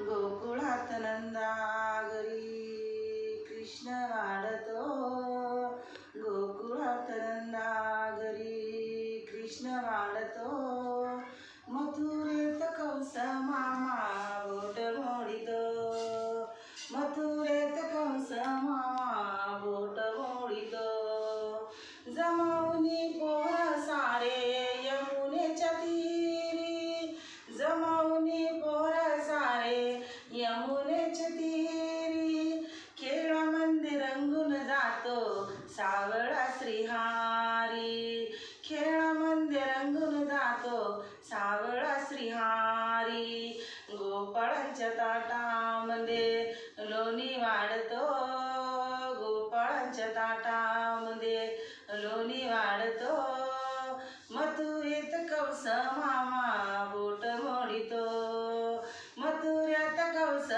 गोकुळात नंदा घरी कृष्ण वाढतो, गोकुळात नंदा घरी कृष्ण वाढतो. मथुरेत कंस मामा बोट मोडितो, मथुरेत कंस मामा बोट मोडितो. जमावनी पोर सारे यमुनेच्या तीरी, जमावनी पोर सारे यमुनेच्या तीरी. खेळामध्ये रंगून जातो सावळा श्रीहारी, खेळामध्ये रंगून जातो सावळा श्रीहारी. गोपाळांच्या ताटामध्ये लोणी वाढतो, गोपाळांच्या ताटामध्ये लोणी वाढतो. मथुरेत कंस मामा बोट मोडितो, मथुरेत कंस